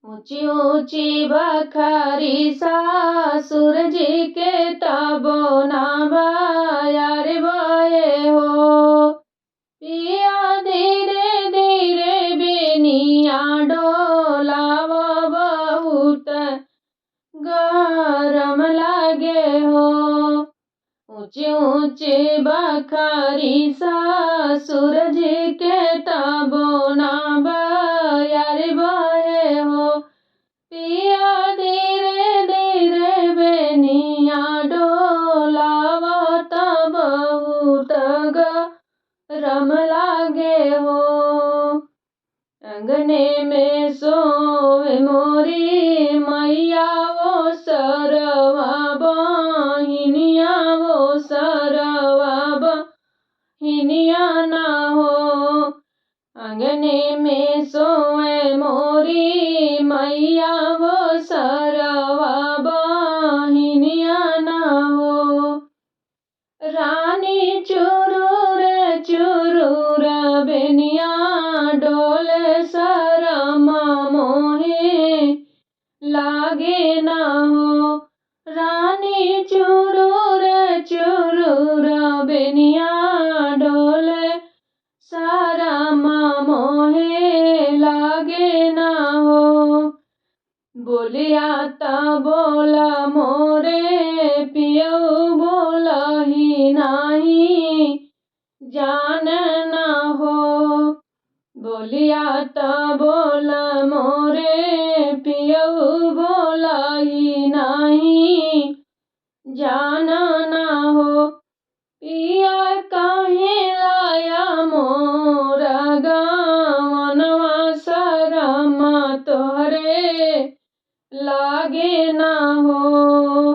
ऊंची ऊंची बखारी सासुर जी के तबो ना यार बये हो। पिया धीरे धीरे बेनिया डोलाव बहुत गरम लागे हो। ऊंची ऊंची बखारी सासुर जी के तबो ना यार बये हो। पिया धीरे धीरे बेनिया डोलाव बहुत गरम लागे हो। अंगने में सोए मोरी मैया वो सरवा बहिनिया वो सरवा बहिनिया ना हो। अंगने में सोए मोरी मैया वो सरवा बहिनिया ना हो। रानी चुरूर चुरूर बेनिया डोले शरम मोहे लागे ना हो। रानी चुरूर चुरूर बेनिया डोले शरम मोहे लागे ना हो। बोलिया ता बोला मोरे पियऊ बोला ही नाही जान ना हो। बोलिया ता बोला मोरे पियऊ बोला ही नाही जान ना हो। पिया काहे लाया मोरा गावनवा शरम तोहरे लागे ना हो।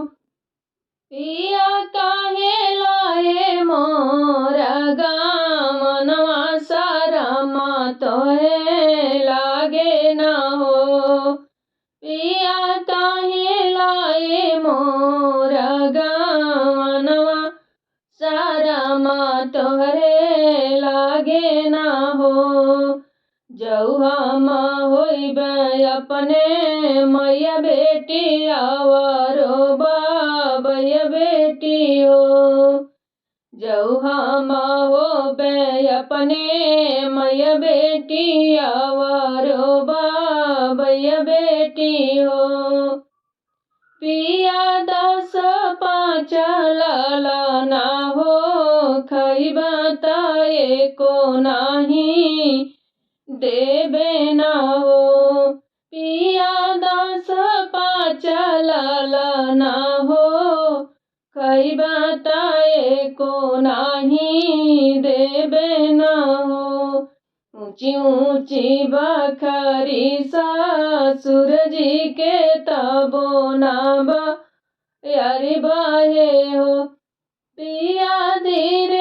पिया काहे लाए मोरा गावनवा शरम तोहे लागे ना हो। पिया काहे लाए मोरा गावनवा शरम तोहरे लागे ना हो। जऊ हम होइबे अपने मैया बेटी आवरो बाबैया बेटी हो। जऊ हम होबे अपने मैया बेटी आवरो बाबैया बेटी हो। पिया 10 5 लाला ना हो खइबा ता एको नाही देबे ना हो। पिया 10 5 लाला ना हो खइबा ता एको नाही देबे ना हो। ऊंची ऊंची बखारी सासुर जी के तबो ना यार बये हो। पिया धीरे